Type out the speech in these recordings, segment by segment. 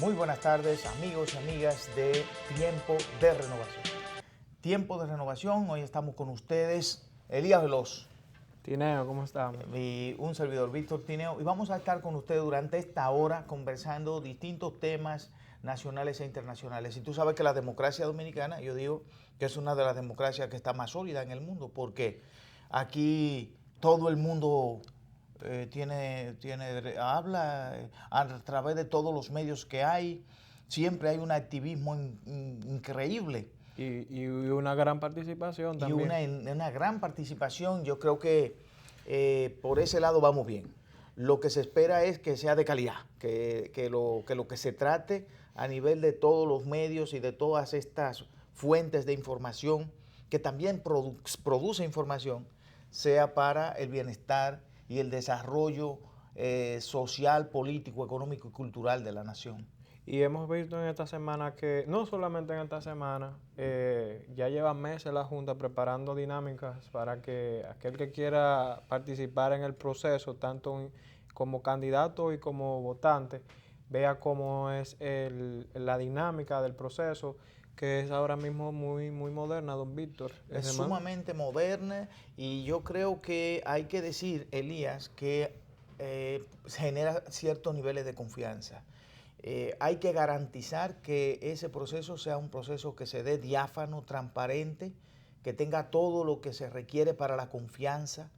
Muy buenas tardes, amigos y amigas de Tiempo de Renovación. Tiempo de Renovación, hoy estamos con ustedes, Elías Veloz Tineo, ¿cómo estamos? y un servidor, Víctor Tineo, y vamos a estar con ustedes durante esta hora conversando distintos temas nacionales e internacionales. Y tú sabes que la democracia dominicana, yo digo que es una de las democracias que está más sólida en el mundo, porque aquí todo el mundo habla a través de todos los medios que hay, siempre hay un activismo increíble Y una gran participación y también. una gran participación. Yo creo que por ese lado vamos bien. Lo que se espera es que sea de calidad, que lo que se trate a nivel de todos los medios y de todas estas fuentes de información, que también produce información, sea para el bienestar y el desarrollo social, político, económico y cultural de la nación. Y hemos visto en esta semana que, no solamente en esta semana, ya lleva meses la Junta preparando dinámicas para que aquel que quiera participar en el proceso, tanto como candidato y como votante, vea cómo es la dinámica del proceso, que es ahora mismo muy moderna, don Víctor. Es sumamente moderna y yo creo que hay que decir, Elías, que genera ciertos niveles de confianza. Hay que garantizar que ese proceso sea un proceso que se dé diáfano, transparente, que tenga todo lo que se requiere para la confianza,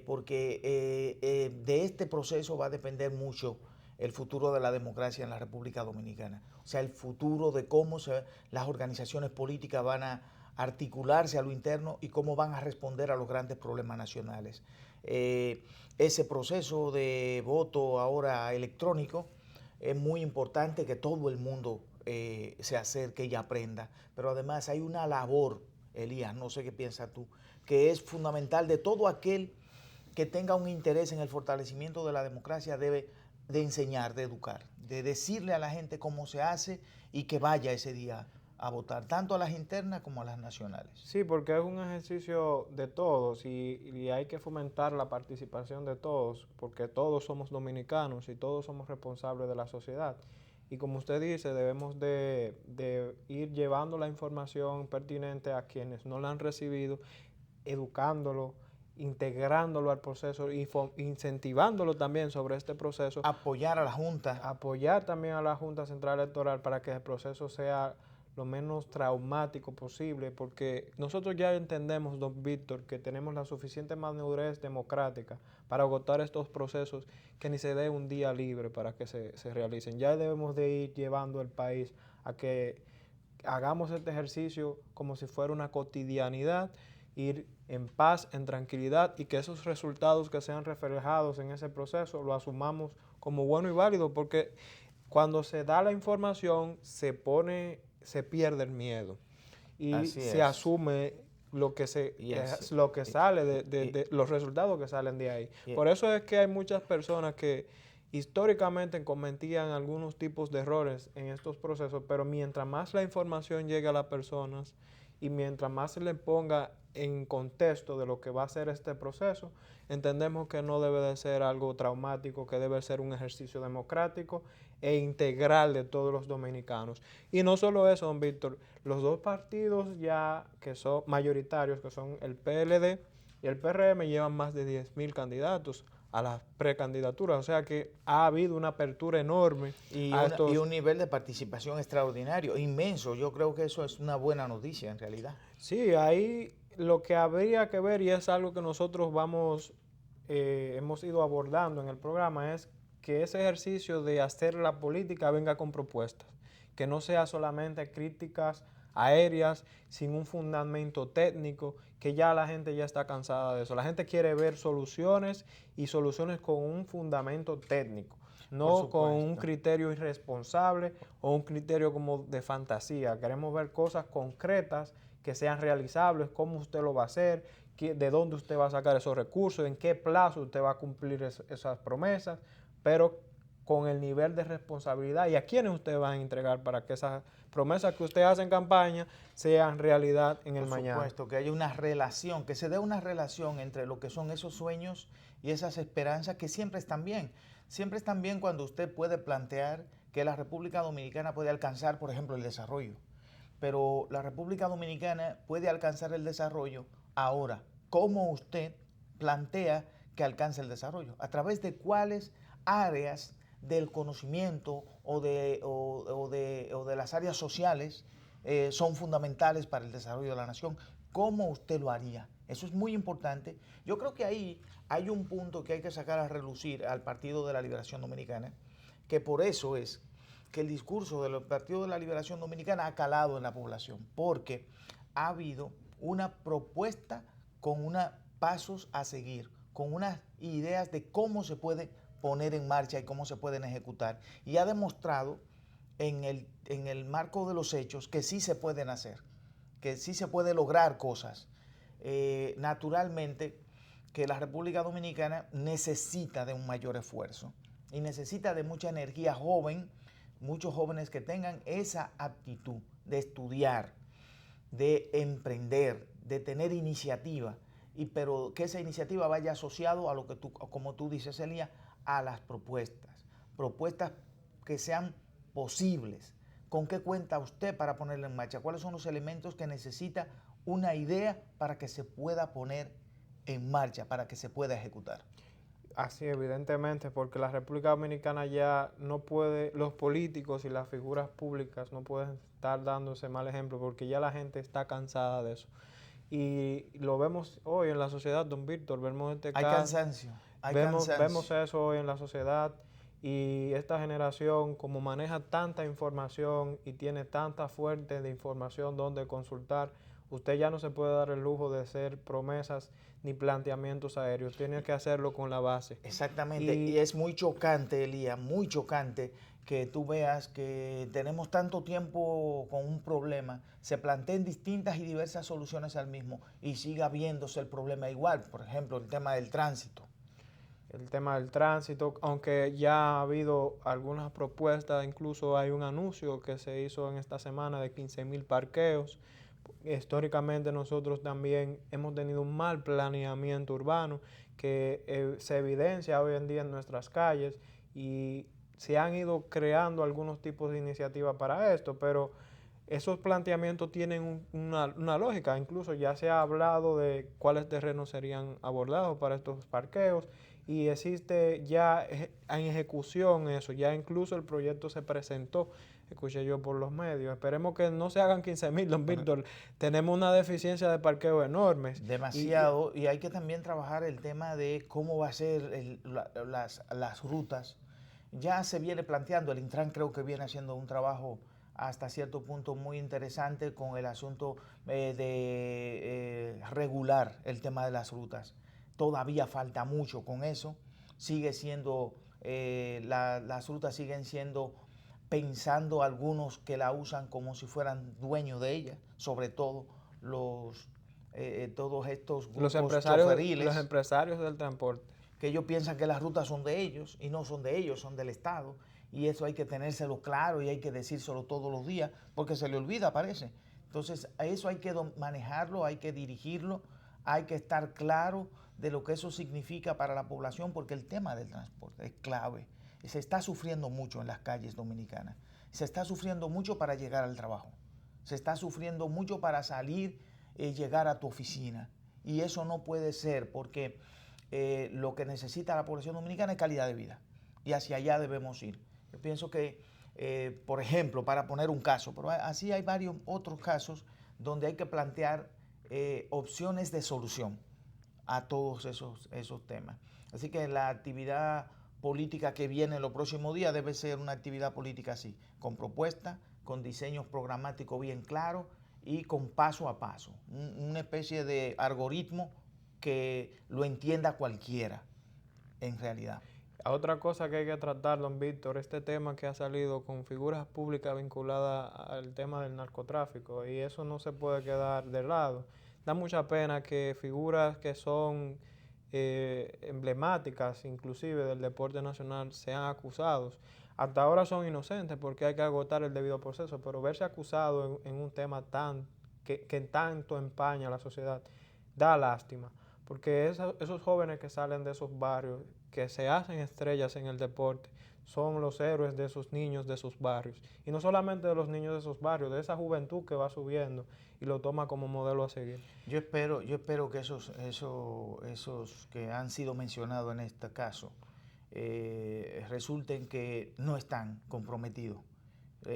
porque de este proceso va a depender mucho el futuro de la democracia en la República Dominicana. O sea, el futuro de cómo las organizaciones políticas van a articularse a lo interno y cómo van a responder a los grandes problemas nacionales. Ese proceso de voto ahora electrónico es muy importante que todo el mundo se acerque y aprenda, pero además hay una labor, Elías, no sé qué piensas tú, que es fundamental de todo aquel que tenga un interés en el fortalecimiento de la democracia, debe de enseñar, de educar, de decirle a la gente cómo se hace y que vaya ese día a votar, tanto a las internas como a las nacionales. Sí, porque es un ejercicio de todos y hay que fomentar la participación de todos, porque todos somos dominicanos y todos somos responsables de la sociedad. Y como usted dice, debemos de ir llevando la información pertinente a quienes no la han recibido, educándolo, integrándolo al proceso y incentivándolo también sobre este proceso, Apoyar a la Junta. apoyar también a la Junta Central Electoral para que el proceso sea lo menos traumático posible, porque nosotros ya entendemos, don Víctor, que tenemos la suficiente madurez democrática para agotar estos procesos, que ni se dé un día libre para que se realicen. Ya debemos de ir llevando el país a que hagamos este ejercicio como si fuera una cotidianidad, ir en paz, en tranquilidad, y que esos resultados que sean reflejados en ese proceso lo asumamos como bueno y válido, porque cuando se da la información se pierde el miedo y Así se es. asume lo que Yes. lo que sale de los resultados que salen de ahí. Por eso es que hay muchas personas que históricamente cometían algunos tipos de errores en estos procesos, pero mientras más la información llegue a las personas y mientras más se le ponga en contexto de lo que va a ser este proceso, entendemos que no debe de ser algo traumático, que debe ser un ejercicio democrático e integral de todos los dominicanos. Y no solo eso, don Víctor, los dos partidos ya que son mayoritarios, que son el PLD y el PRM, llevan más de 10.000 candidatos a las precandidaturas, o sea que ha habido una apertura enorme a Y estos. un nivel de participación extraordinario, inmenso. Yo creo que eso es una buena noticia en realidad. Sí, ahí lo que habría que ver, y es algo que nosotros hemos ido abordando en el programa, es que ese ejercicio de hacer la política venga con propuestas, que no sea solamente críticas aéreas sin un fundamento técnico, que ya la gente ya está cansada de eso. La gente quiere ver soluciones y soluciones con un fundamento técnico, Por no con un supuesto. criterio irresponsable o un criterio como de fantasía. Queremos ver cosas concretas que sean realizables, cómo usted lo va a hacer, de dónde usted va a sacar esos recursos, en qué plazo usted va a cumplir esas promesas, pero con el nivel de responsabilidad y a quiénes usted va a entregar para que esas promesas que usted hace en campaña sean realidad en el Por mañana. supuesto, que haya una relación, que se dé una relación entre lo que son esos sueños y esas esperanzas que siempre están bien. Siempre están bien cuando usted puede plantear que que la República Dominicana puede alcanzar, por ejemplo, el desarrollo. Pero la República Dominicana puede alcanzar el desarrollo ahora. ¿Cómo usted plantea que alcance el desarrollo? ¿A través de cuáles áreas del conocimiento o de las áreas sociales son fundamentales para el desarrollo de la nación? ¿Cómo usted lo haría? Eso es muy importante. Yo creo que ahí hay un punto que hay que sacar a relucir al Partido de la Liberación Dominicana, que por eso es que el discurso del Partido de la Liberación Dominicana ha calado en la población, porque ha habido una propuesta con unos pasos a seguir, con unas ideas de cómo se puede poner en marcha y cómo se pueden ejecutar. Y ha demostrado en el marco de los hechos que sí se pueden hacer, que sí se puede lograr cosas. Naturalmente que la República Dominicana necesita de un mayor esfuerzo y necesita de mucha energía joven, muchos jóvenes que tengan esa aptitud de estudiar, de emprender, de tener iniciativa, pero que esa iniciativa vaya asociado a lo que tú, como tú dices, Elías, a las propuestas que sean posibles. ¿Con qué cuenta usted para ponerla en marcha? ¿Cuáles son los elementos que necesita una idea para que se pueda poner en marcha, para que se pueda ejecutar? Así, evidentemente, porque la República Dominicana ya no puede, los políticos y las figuras públicas no pueden estar dándose mal ejemplo, porque ya la gente está cansada de eso. Y lo vemos hoy en la sociedad, don Víctor, vemos este Hay caso. cansancio, Vemos eso hoy en la sociedad, y esta generación, como maneja tanta información y tiene tanta fuente de información donde consultar, usted ya no se puede dar el lujo de hacer promesas ni planteamientos aéreos, tiene que hacerlo con la base. Exactamente, y es muy chocante, Elías, muy chocante que tú veas que tenemos tanto tiempo con un problema, se planteen distintas y diversas soluciones al mismo y siga viéndose el problema igual. Por ejemplo, el tema del tránsito. El tema del tránsito, aunque ya ha habido algunas propuestas, incluso hay un anuncio que se hizo en esta semana de 15,000 parqueos. Históricamente nosotros también hemos tenido un mal planeamiento urbano que se evidencia hoy en día en nuestras calles, y se han ido creando algunos tipos de iniciativas para esto, pero esos planteamientos tienen una lógica. Incluso ya se ha hablado de cuáles terrenos serían abordados para estos parqueos, y existe ya en ejecución eso, ya incluso el proyecto se presentó, escuché yo por los medios. Esperemos que no se hagan 15,000, don Víctor. Tenemos una deficiencia de parqueo enormes. Demasiado, y hay que también trabajar el tema de cómo va a ser las rutas. Ya se viene planteando, el Intran creo que viene haciendo un trabajo hasta cierto punto muy interesante con el asunto de regular el tema de las rutas. Todavía falta mucho con eso, sigue siendo, las rutas siguen siendo, pensando algunos que la usan como si fueran dueños de ella, sobre todo todos estos grupos choferiles. Los empresarios del transporte. Que ellos piensan que las rutas son de ellos y no son de ellos, son del Estado. Y eso hay que tenérselo claro y hay que decírselo todos los días porque se le olvida, parece. Entonces, a eso hay que manejarlo, hay que dirigirlo, hay que estar claro de lo que eso significa para la población, porque el tema del transporte es clave. Se está sufriendo mucho en las calles dominicanas. Se está sufriendo mucho para llegar al trabajo. Se está sufriendo mucho para salir y llegar a tu oficina. Y eso no puede ser, porque lo que necesita la población dominicana es calidad de vida. Y hacia allá debemos ir. Yo pienso que, por ejemplo, para poner un caso, pero así hay varios otros casos donde hay que plantear opciones de solución a todos esos temas. Así que la actividad política que viene en los próximos días debe ser una actividad política así, con propuestas, con diseños programáticos bien claros y con paso a paso, una especie de algoritmo que lo entienda cualquiera en realidad. Otra cosa que hay que tratar, don Víctor, este tema que ha salido con figuras públicas vinculadas al tema del narcotráfico, y eso no se puede quedar de lado. Da mucha pena que figuras que son emblemáticas, inclusive del deporte nacional, sean acusados. Hasta ahora son inocentes porque hay que agotar el debido proceso, pero verse acusado en un tema que tanto empaña a la sociedad da lástima, porque esos jóvenes que salen de esos barrios, que se hacen estrellas en el deporte, son los héroes de esos niños, de esos barrios. Y no solamente de los niños de esos barrios, de esa juventud que va subiendo y lo toma como modelo a seguir. Yo espero que esos que han sido mencionados en este caso resulten que no están comprometidos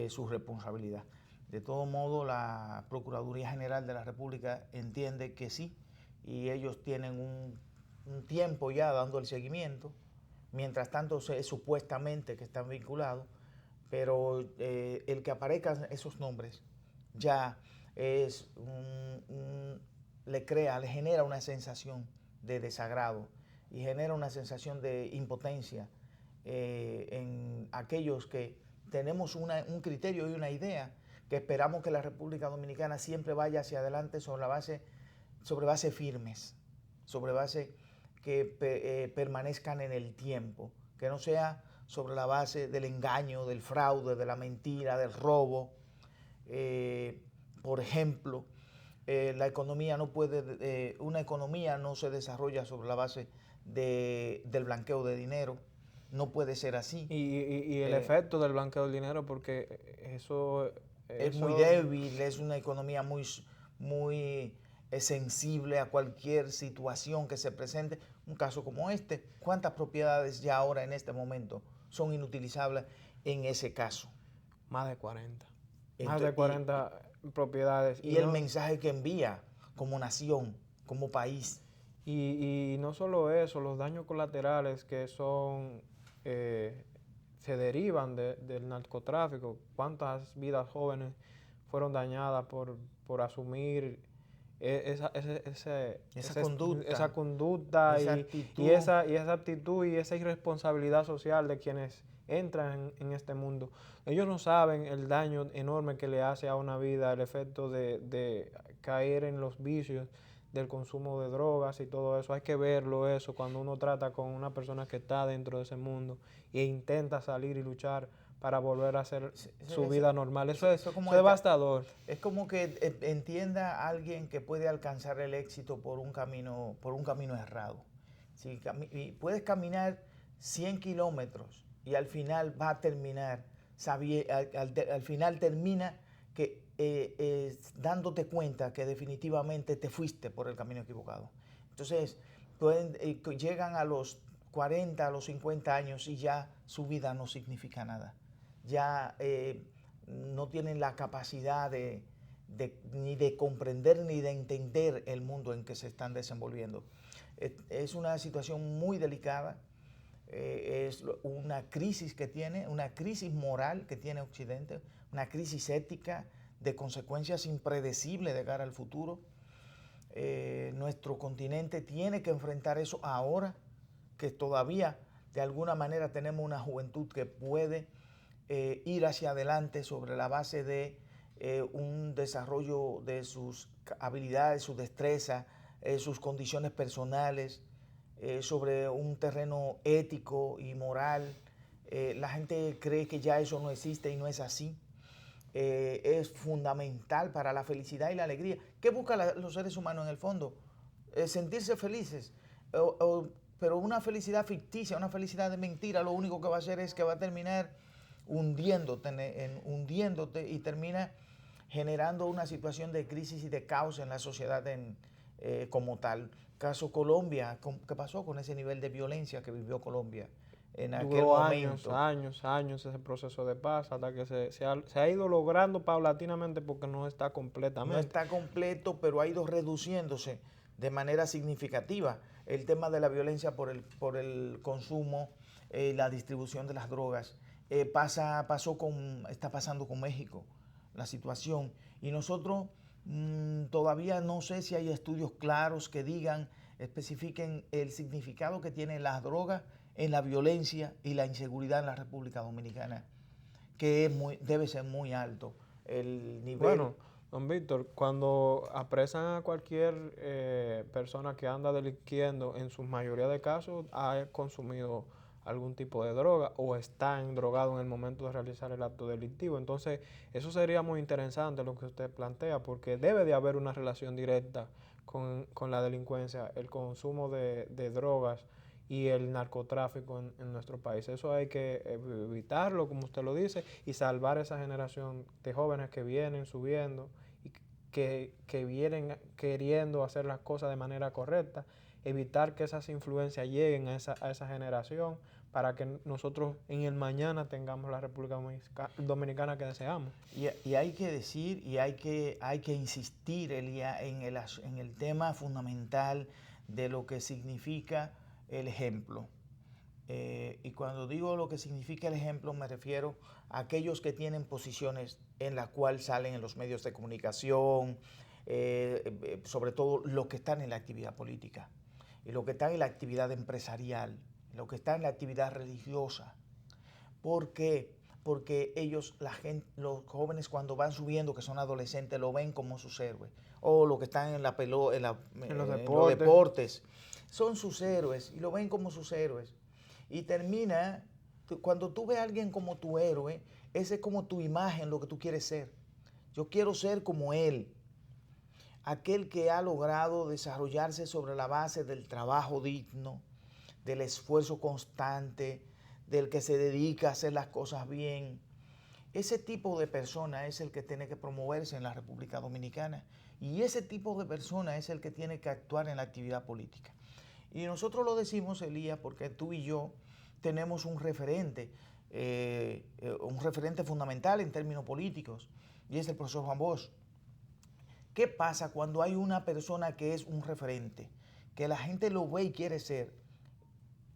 su responsabilidad. De todo modo, la Procuraduría General de la República entiende que sí, y ellos tienen un tiempo ya dando el seguimiento. Mientras tanto, es supuestamente que están vinculados, pero el que aparezcan esos nombres ya es le genera una sensación de desagrado y genera una sensación de impotencia en aquellos que tenemos un criterio y una idea que esperamos que la República Dominicana siempre vaya hacia adelante sobre bases firmes, sobre bases que permanezcan en el tiempo, que no sea sobre la base del engaño, del fraude, de la mentira, del robo. Por ejemplo, la economía no puede, una economía no se desarrolla sobre la base del blanqueo de dinero. No puede ser así. Y el efecto del blanqueo del dinero, porque eso es muy débil, es una economía muy sensible a cualquier situación que se presente. Un caso como este, ¿cuántas propiedades ya ahora en este momento son inutilizables en ese caso? Más de 40. Más de 40 propiedades. Y el mensaje que envía como nación, como país. Y no solo eso, los daños colaterales que son se derivan del narcotráfico. ¿Cuántas vidas jóvenes fueron dañadas por asumir esa conducta y esa actitud y esa irresponsabilidad social de quienes entran en este mundo? Ellos no saben el daño enorme que le hace a una vida el efecto de caer en los vicios del consumo de drogas y todo eso. Hay que verlo eso cuando uno trata con una persona que está dentro de ese mundo e intenta salir y luchar para volver a hacer su vida normal. Eso es devastador. Es como que entienda a alguien que puede alcanzar el éxito por un camino errado. Si puedes caminar 100 kilómetros y al final va a terminar, al final termina que dándote cuenta que definitivamente te fuiste por el camino equivocado. Entonces, llegan a los 40, a los 50 años y ya su vida no significa nada. Ya no tienen la capacidad ni de comprender ni de entender el mundo en que se están desenvolviendo. Es una situación muy delicada, es una crisis una crisis moral que tiene Occidente, una crisis ética de consecuencias impredecibles de cara al futuro. Nuestro continente tiene que enfrentar eso ahora, que todavía de alguna manera tenemos una juventud que puede ir hacia adelante sobre la base de un desarrollo de sus habilidades, su destreza, sus condiciones personales, sobre un terreno ético y moral. La gente cree que ya eso no existe y no es así. Es fundamental para la felicidad y la alegría. ¿Qué buscan los seres humanos en el fondo? Sentirse felices. Pero una felicidad ficticia, una felicidad de mentira, lo único que va a hacer es que va a terminar hundiéndote y termina generando una situación de crisis y de caos en la sociedad como tal. Caso Colombia, ¿qué pasó con ese nivel de violencia que vivió Colombia en aquel momento? Años ese proceso de paz hasta que se ha ido logrando paulatinamente porque no está completamente. No está completo, pero ha ido reduciéndose de manera significativa el tema de la violencia por el consumo, la distribución de las drogas. Está pasando con México la situación, y nosotros todavía no sé si hay estudios claros que especifiquen el significado que tienen las drogas en la violencia y la inseguridad en la República Dominicana, que debe ser muy alto el nivel. Bueno, don Víctor, cuando apresan a cualquier persona que anda delinquiendo, en su mayoría de casos ha consumido algún tipo de droga o está drogado en el momento de realizar el acto delictivo. Entonces, eso sería muy interesante lo que usted plantea, porque debe de haber una relación directa con la delincuencia, el consumo de drogas y el narcotráfico en nuestro país. Eso hay que evitarlo, como usted lo dice, y salvar esa generación de jóvenes que vienen subiendo y que vienen queriendo hacer las cosas de manera correcta, evitar que esas influencias lleguen a esa generación para que nosotros en el mañana tengamos la República Dominicana que deseamos. Y hay que decir y hay que insistir, Elia, en el tema fundamental de lo que significa el ejemplo. Y cuando digo lo que significa el ejemplo, me refiero a aquellos que tienen posiciones en las cuales salen en los medios de comunicación, sobre todo los que están en la actividad política, y los que están en la actividad empresarial, los que están en la actividad religiosa. ¿Por qué? Porque ellos, los jóvenes cuando van subiendo, que son adolescentes, lo ven como sus héroes. O los que están en los deportes, son sus héroes y lo ven como sus héroes. Y termina, cuando tú ves a alguien como tu héroe, ese es como tu imagen, lo que tú quieres ser. Yo quiero ser como él. Aquel que ha logrado desarrollarse sobre la base del trabajo digno, del esfuerzo constante, del que se dedica a hacer las cosas bien. Ese tipo de persona es el que tiene que promoverse en la República Dominicana y ese tipo de persona es el que tiene que actuar en la actividad política. Y nosotros lo decimos, Elías, porque tú y yo tenemos un referente fundamental en términos políticos y es el profesor Juan Bosch. ¿Qué pasa cuando hay una persona que es un referente, que la gente lo ve y quiere ser?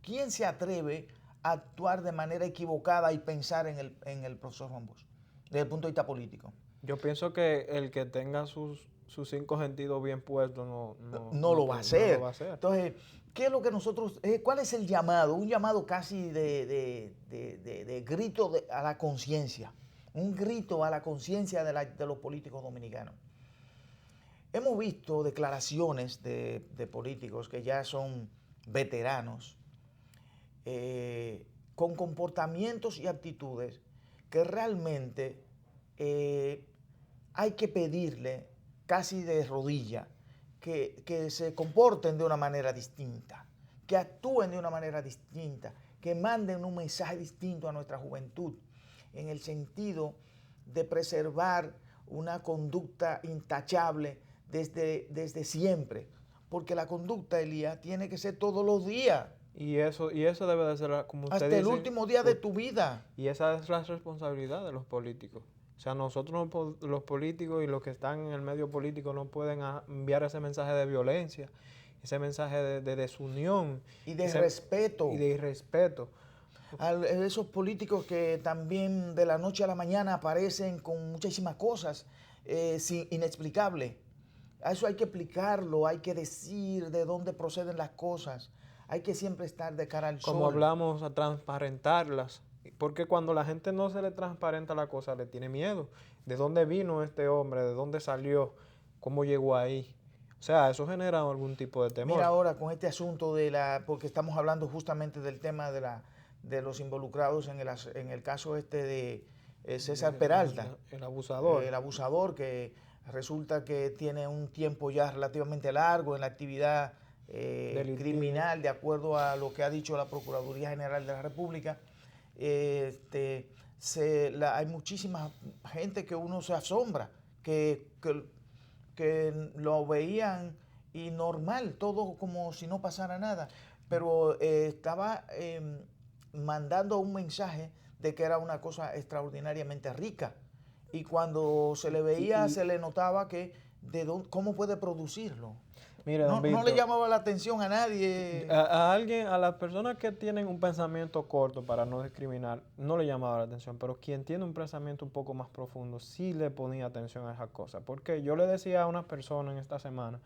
¿Quién se atreve a actuar de manera equivocada y pensar en el profesor Juan Bosch, desde el punto de vista político? Yo pienso que el que tenga sus 5 sentidos bien puestos no lo va a hacer. No lo va a hacer. Entonces, ¿qué es lo que nosotros, cuál es el llamado? Un llamado casi de grito a la conciencia, un grito a la conciencia de los políticos dominicanos. Hemos visto declaraciones de políticos que ya son veteranos, con comportamientos y actitudes que realmente hay que pedirle casi de rodilla que se comporten de una manera distinta, que actúen de una manera distinta, que manden un mensaje distinto a nuestra juventud, en el sentido de preservar una conducta intachable desde siempre, porque la conducta, Elías, tiene que ser todos los días. Y eso debe de ser, como usted hasta dice, el último día de tu vida. Y esa es la responsabilidad de los políticos. O sea, nosotros los políticos y los que están en el medio político no pueden enviar ese mensaje de violencia, ese mensaje de desunión. Y de irrespeto. Y de irrespeto. A esos políticos que también de la noche a la mañana aparecen con muchísimas cosas inexplicables. A eso hay que explicarlo, hay que decir de dónde proceden las cosas. Hay que siempre estar de cara al sol. Como hablamos, a transparentarlas. Porque cuando la gente no se le transparenta la cosa, le tiene miedo. ¿De dónde vino este hombre? ¿De dónde salió? ¿Cómo llegó ahí? O sea, eso genera algún tipo de temor. Mira ahora con este asunto porque estamos hablando justamente del tema de los involucrados en el caso de César Peralta. El abusador. El abusador que resulta que tiene un tiempo ya relativamente largo en la actividad criminal, de acuerdo a lo que ha dicho la Procuraduría General de la República. Hay muchísima gente que uno se asombra, que lo veían y normal, todo como si no pasara nada, pero estaba mandando un mensaje de que era una cosa extraordinariamente rica. Y cuando se le veía, se le notaba que cómo puede producirlo. Mire, don Víctor, no le llamaba la atención a nadie. A las personas que tienen un pensamiento corto, para no discriminar, no le llamaba la atención, pero quien tiene un pensamiento un poco más profundo sí le ponía atención a esas cosas. Porque yo le decía a una persona en esta semana,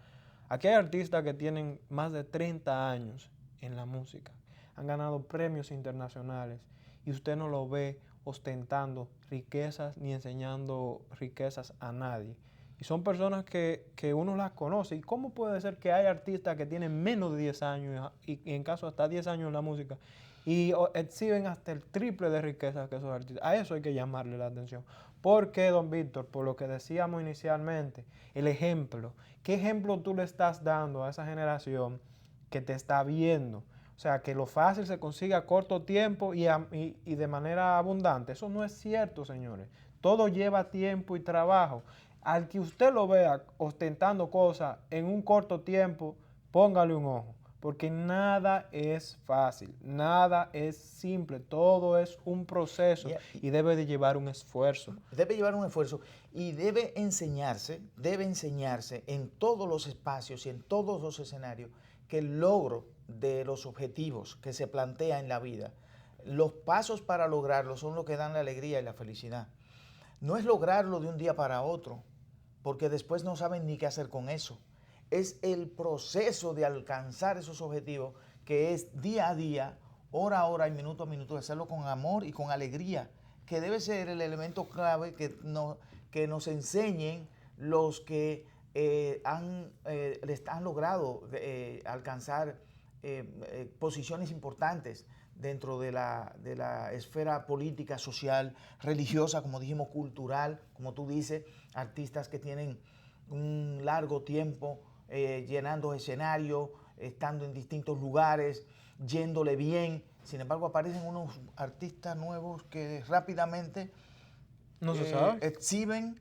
aquí hay artistas que tienen más de 30 años en la música, han ganado premios internacionales y usted no lo ve ostentando riquezas ni enseñando riquezas a nadie. Y son personas que uno las conoce. ¿Y cómo puede ser que hay artistas que tienen menos de 10 años y en caso hasta 10 años en la música y exhiben hasta el triple de riquezas que esos artistas? A eso hay que llamarle la atención. ¿Por qué, don Víctor? Por lo que decíamos inicialmente, el ejemplo. ¿Qué ejemplo tú le estás dando a esa generación que te está viendo? O sea, que lo fácil se consigue a corto tiempo y de manera abundante. Eso no es cierto, señores. Todo lleva tiempo y trabajo. Al que usted lo vea ostentando cosas en un corto tiempo, póngale un ojo. Porque nada es fácil, nada es simple, todo es un proceso y debe de llevar un esfuerzo. Debe llevar un esfuerzo y debe enseñarse en todos los espacios y en todos los escenarios que el logro de los objetivos que se plantea en la vida, los pasos para lograrlo son los que dan la alegría y la felicidad. No es lograrlo de un día para otro, porque después no saben ni qué hacer con eso. Es el proceso de alcanzar esos objetivos que es día a día, hora a hora y minuto a minuto, de hacerlo con amor y con alegría, que debe ser el elemento clave que nos enseñen los que les han logrado alcanzar posiciones importantes dentro de la esfera política, social, religiosa, como dijimos, cultural, como tú dices, artistas que tienen un largo tiempo llenando escenarios, estando en distintos lugares, yéndole bien. Sin embargo, aparecen unos artistas nuevos que rápidamente no se sabe. Exhiben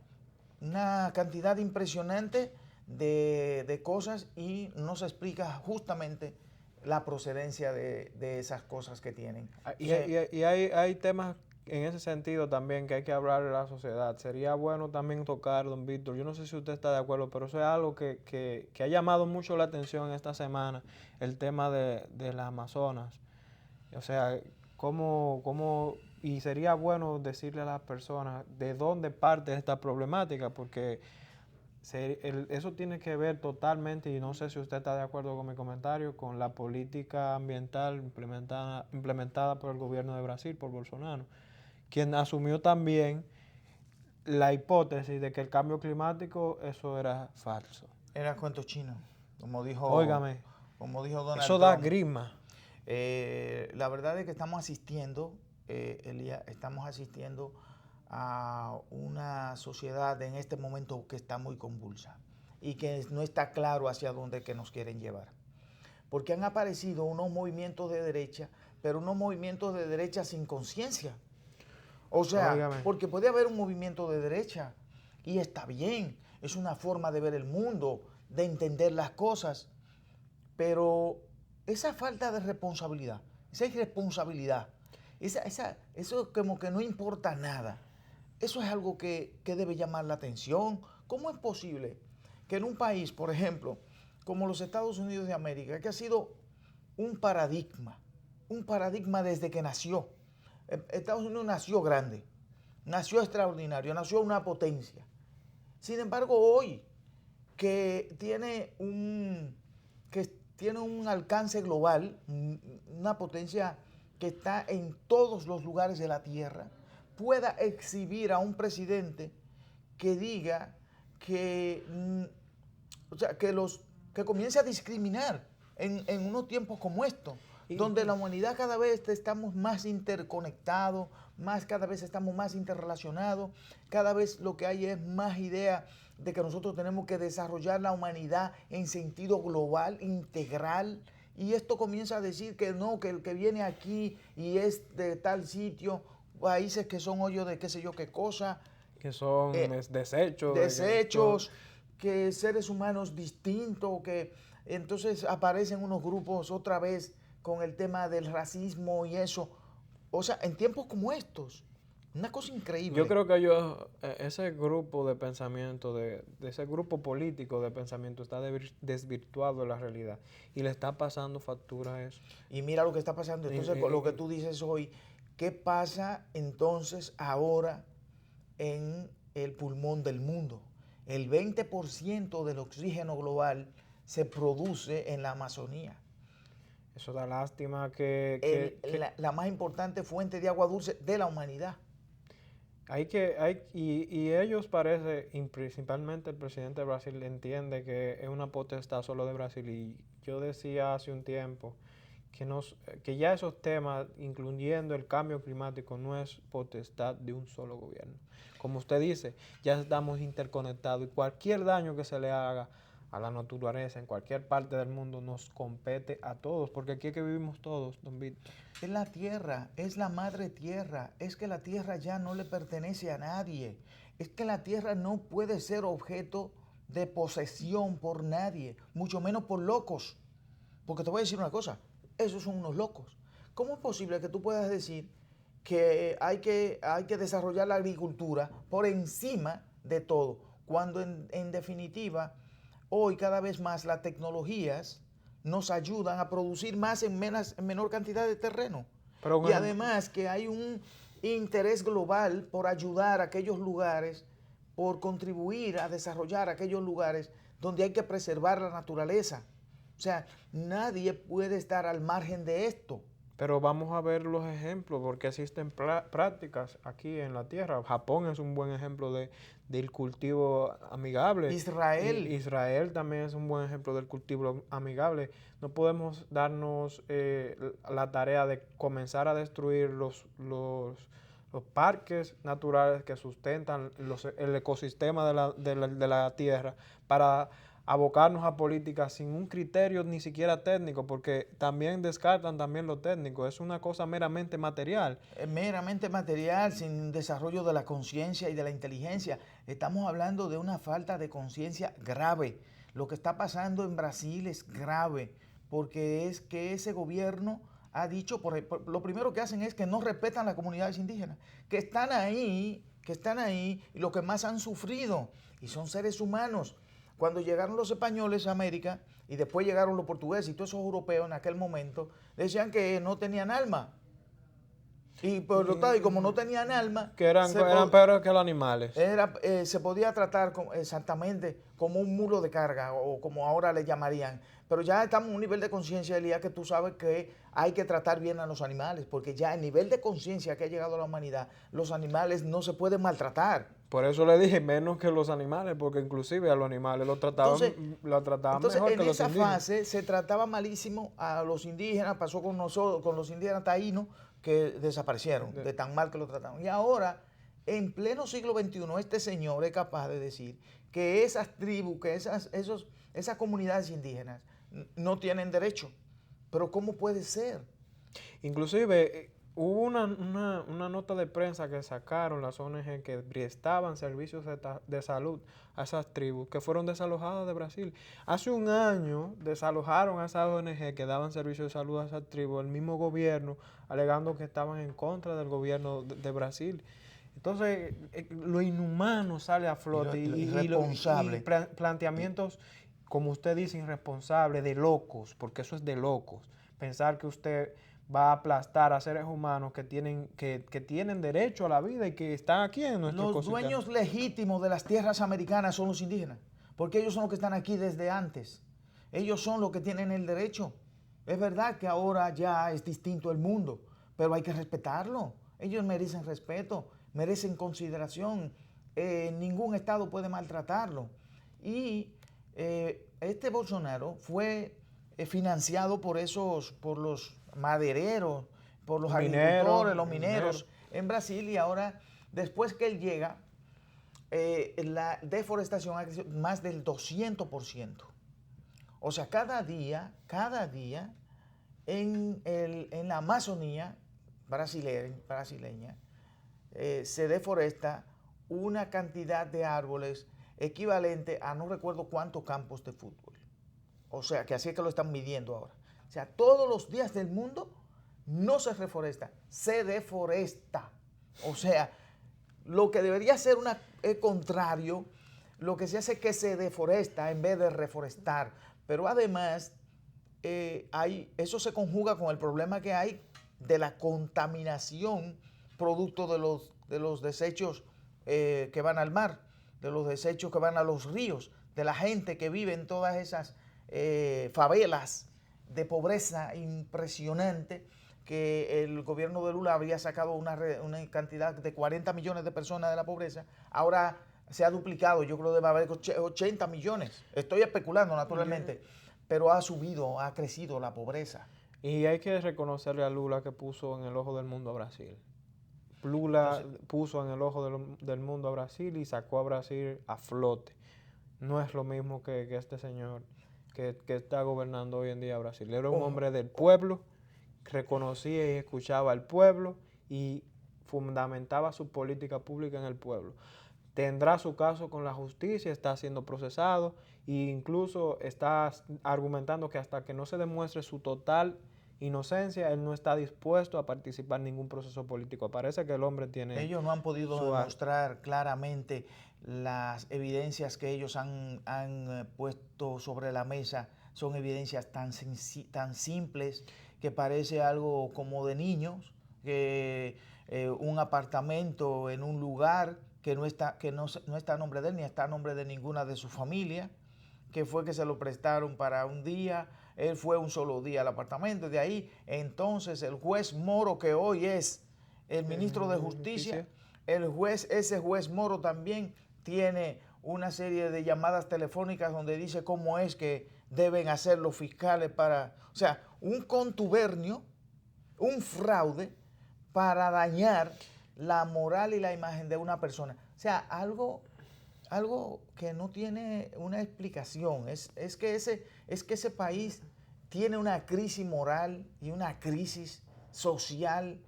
una cantidad impresionante de cosas y no se explica justamente la procedencia de esas cosas que tienen. Y hay temas en ese sentido también que hay que hablar de la sociedad. Sería bueno también tocar, don Víctor, yo no sé si usted está de acuerdo, pero eso es algo que ha llamado mucho la atención esta semana, el tema de las Amazonas. O sea, y sería bueno decirle a las personas de dónde parte esta problemática, porque eso tiene que ver totalmente, y no sé si usted está de acuerdo con mi comentario, con la política ambiental implementada por el gobierno de Brasil, por Bolsonaro, quien asumió también la hipótesis de que el cambio climático, eso era falso. Era cuento chino, Óigame, como dijo Donald eso Trump. da grima. La verdad es que estamos asistiendo, Elías, a una sociedad en este momento que está muy convulsa y que no está claro hacia dónde que nos quieren llevar. Porque han aparecido unos movimientos de derecha, pero unos movimientos de derecha sin conciencia. O sea, Óigame. porque puede haber un movimiento de derecha y está bien, es una forma de ver el mundo, de entender las cosas, pero esa falta de responsabilidad, esa irresponsabilidad, eso como que no importa nada, eso es algo que debe llamar la atención. ¿Cómo es posible que en un país, por ejemplo, como los Estados Unidos de América, que ha sido un paradigma desde que nació? Estados Unidos nació grande, nació extraordinario, nació una potencia. Sin embargo, hoy que tiene un alcance global, una potencia que está en todos los lugares de la tierra, pueda exhibir a un presidente que diga que, que comience a discriminar en unos tiempos como estos, donde la humanidad cada vez estamos más interconectados, cada vez estamos más interrelacionados, cada vez lo que hay es más idea de que nosotros tenemos que desarrollar la humanidad en sentido global, integral, y esto comienza a decir que no, que el que viene aquí y es de tal sitio, países que son hoyos de qué sé yo qué cosa. Que son desechos. Desechos, que seres humanos distintos, que entonces aparecen unos grupos otra vez con el tema del racismo y eso. O sea, en tiempos como estos, una cosa increíble. Yo creo que ese grupo de pensamiento, de ese grupo político de pensamiento está desvirtuado de la realidad y le está pasando factura a eso. Y mira lo que está pasando. Entonces, con lo que tú dices hoy, ¿qué pasa entonces ahora en el pulmón del mundo? El 20% del oxígeno global se produce en la Amazonía. Eso da lástima la más importante fuente de agua dulce de la humanidad. Y ellos parece, y principalmente el presidente de Brasil, entiende que es una potestad solo de Brasil. Y yo decía hace un tiempo que ya esos temas, incluyendo el cambio climático, no es potestad de un solo gobierno. Como usted dice, ya estamos interconectados y cualquier daño que se le haga a la naturaleza en cualquier parte del mundo nos compete a todos, porque aquí es que vivimos todos, don Víctor. Es la tierra, es la madre tierra, es que la tierra ya no le pertenece a nadie, es que la tierra no puede ser objeto de posesión por nadie, mucho menos por locos. Porque te voy a decir una cosa, esos son unos locos. ¿Cómo es posible que tú puedas decir que hay que desarrollar la agricultura por encima de todo, cuando en definitiva hoy cada vez más las tecnologías nos ayudan a producir más en menor cantidad de terreno? Y además que hay un interés global por ayudar a aquellos lugares, por contribuir a desarrollar aquellos lugares donde hay que preservar la naturaleza. O sea, nadie puede estar al margen de esto. Pero vamos a ver los ejemplos, porque existen prácticas aquí en la tierra. Japón es un buen ejemplo del cultivo amigable. Israel también es un buen ejemplo del cultivo amigable. No podemos darnos la tarea de comenzar a destruir los parques naturales que sustentan el ecosistema de la tierra para abocarnos a políticas sin un criterio ni siquiera técnico, porque también descartan también lo técnico, es una cosa meramente material. Es meramente material, sin desarrollo de la conciencia y de la inteligencia. Estamos hablando de una falta de conciencia grave. Lo que está pasando en Brasil es grave, porque es que ese gobierno ha dicho, lo primero que hacen es que no respetan las comunidades indígenas, que están ahí, y los que más han sufrido, y son seres humanos. Cuando llegaron los españoles a América y después llegaron los portugueses y todos esos europeos en aquel momento, decían que no tenían alma. Y por lo tanto, y como no tenían alma, que eran peores que los animales. Se podía tratar exactamente como un mulo de carga, o como ahora le llamarían. Pero ya estamos en un nivel de conciencia, Elías, que tú sabes que hay que tratar bien a los animales, porque ya el nivel de conciencia que ha llegado a la humanidad, los animales no se pueden maltratar. Por eso le dije menos que los animales, porque inclusive a los animales lo trataban mejor que los indígenas. En esa fase se trataba malísimo a los indígenas, pasó con nosotros, con los indígenas taínos, que desaparecieron, de tan mal que lo trataron. Y ahora, en pleno siglo XXI, este señor es capaz de decir que esas tribus, que esas comunidades indígenas no tienen derecho. Pero ¿cómo puede ser? Inclusive hubo una nota de prensa que sacaron las ONG que prestaban servicios de salud a esas tribus que fueron desalojadas de Brasil. Hace un año desalojaron a esas ONG que daban servicios de salud a esas tribus, el mismo gobierno, alegando que estaban en contra del gobierno de Brasil. Entonces, lo inhumano sale a flote y planteamientos, como usted dice, irresponsables, de locos, porque eso es de locos. Pensar que usted va a aplastar a seres humanos que tienen derecho a la vida y que están aquí en nuestro ecosistema. Los dueños legítimos de las tierras americanas son los indígenas, porque ellos son los que están aquí desde antes. Ellos son los que tienen el derecho. Es verdad que ahora ya es distinto el mundo, pero hay que respetarlo. Ellos merecen respeto, merecen consideración. Ningún Estado puede maltratarlo. Y este Bolsonaro fue financiado por los madereros, por los agricultores, los mineros en Brasil, y ahora, después que él llega, la deforestación ha crecido más del 200%. O sea, cada día, en la Amazonía brasileña, se deforesta una cantidad de árboles equivalente a no recuerdo cuántos campos de fútbol. O sea, que así es que lo están midiendo ahora. O sea, todos los días del mundo no se reforesta, se deforesta. O sea, lo que debería ser contrario, lo que se hace es que se deforesta en vez de reforestar. Pero además, eso se conjuga con el problema que hay de la contaminación producto de los desechos que van al mar, de los desechos que van a los ríos, de la gente que vive en todas esas favelas de pobreza impresionante, que el gobierno de Lula habría sacado una cantidad de 40 millones de personas de la pobreza. Ahora se ha duplicado, yo creo que debe haber 80 millones. Estoy especulando, naturalmente, pero ha crecido la pobreza. Y hay que reconocerle a Lula que puso en el ojo del mundo a Brasil. Lula puso en el ojo del mundo a Brasil y sacó a Brasil a flote. no es lo mismo que este señor que está gobernando hoy en día Brasil. Era un Ojo. hombre del pueblo, reconocía y escuchaba al pueblo y fundamentaba su política pública en el pueblo. Tendrá su caso con la justicia, está siendo procesado e incluso está argumentando que hasta que no se demuestre su total inocencia, él no está dispuesto a participar en ningún proceso político. Parece que el hombre tiene Ellos no han podido su demostrar claramente las evidencias que ellos han puesto sobre la mesa. Son evidencias tan simples que parece algo como de niños, que un apartamento en un lugar que no está a nombre de él ni está a nombre de ninguna de su familia, que fue que se lo prestaron para un día. Él fue un solo día al apartamento. De ahí, entonces, el juez Moro, que hoy es el ministro de Justicia, ese juez Moro también tiene una serie de llamadas telefónicas donde dice cómo es que deben hacer los fiscales para, o sea, un contubernio, un fraude para dañar la moral y la imagen de una persona. O sea, algo que no tiene una explicación. Es que ese país tiene una crisis moral y una crisis social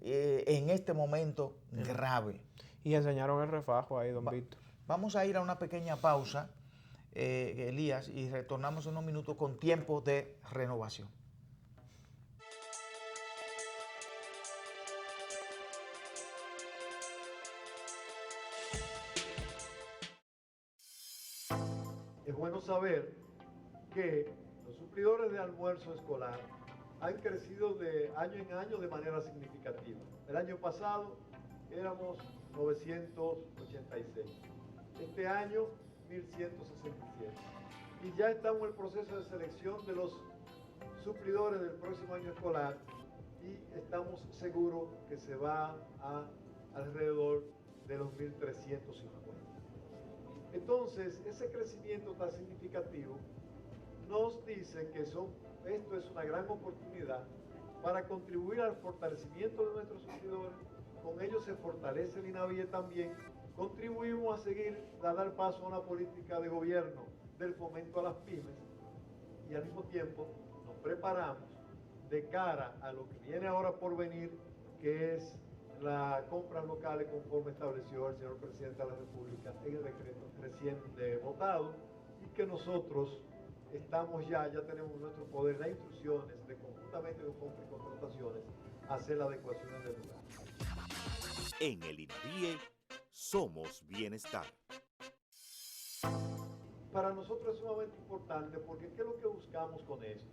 en este momento grave. Y enseñaron el refajo ahí, don Víctor. Vamos a ir a una pequeña pausa, Elías, y retornamos en unos minutos con tiempo de renovación. Es bueno saber que los suplidores de almuerzo escolar han crecido de año en año de manera significativa. El año pasado éramos 986, este año 1167. Y ya estamos en el proceso de selección de los suplidores del próximo año escolar y estamos seguros que se va a alrededor de los 1350. Entonces, ese crecimiento tan significativo nos dice que esto es una gran oportunidad para contribuir al fortalecimiento de nuestros suplidores. Con ello se fortalece el INAVIE también. Contribuimos a dar paso a una política de gobierno del fomento a las pymes y al mismo tiempo nos preparamos de cara a lo que viene ahora por venir, que es las compras locales conforme estableció el señor presidente de la República en el decreto recién votado, y que nosotros estamos ya tenemos nuestro poder de instrucciones de conjuntamente con compras y contrataciones hacer las adecuaciones del lugar. En el INAVIE somos bienestar. Para nosotros es sumamente importante porque ¿qué es lo que buscamos con esto?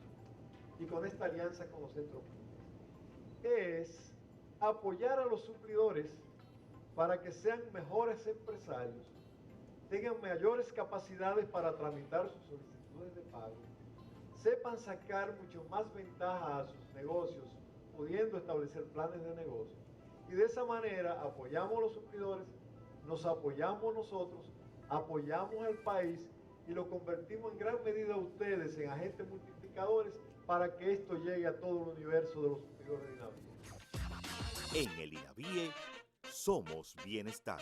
Y con esta alianza con los centros públicos. Es apoyar a los suplidores para que sean mejores empresarios, tengan mayores capacidades para tramitar sus solicitudes de pago, sepan sacar mucho más ventaja a sus negocios, pudiendo establecer planes de negocio. Y de esa manera apoyamos a los suplidores, nos apoyamos nosotros, apoyamos al país y lo convertimos en gran medida ustedes en agentes multiplicadores para que esto llegue a todo el universo de los suplidores de INAVIE. En el INAVIE somos bienestar.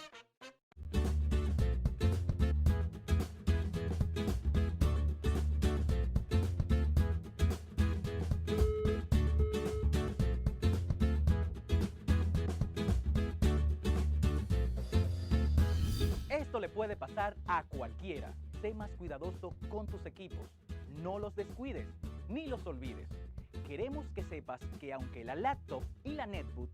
Esto le puede pasar a cualquiera. Sé más cuidadoso con tus equipos. No los descuides ni los olvides. Queremos que sepas que aunque la laptop y la netbook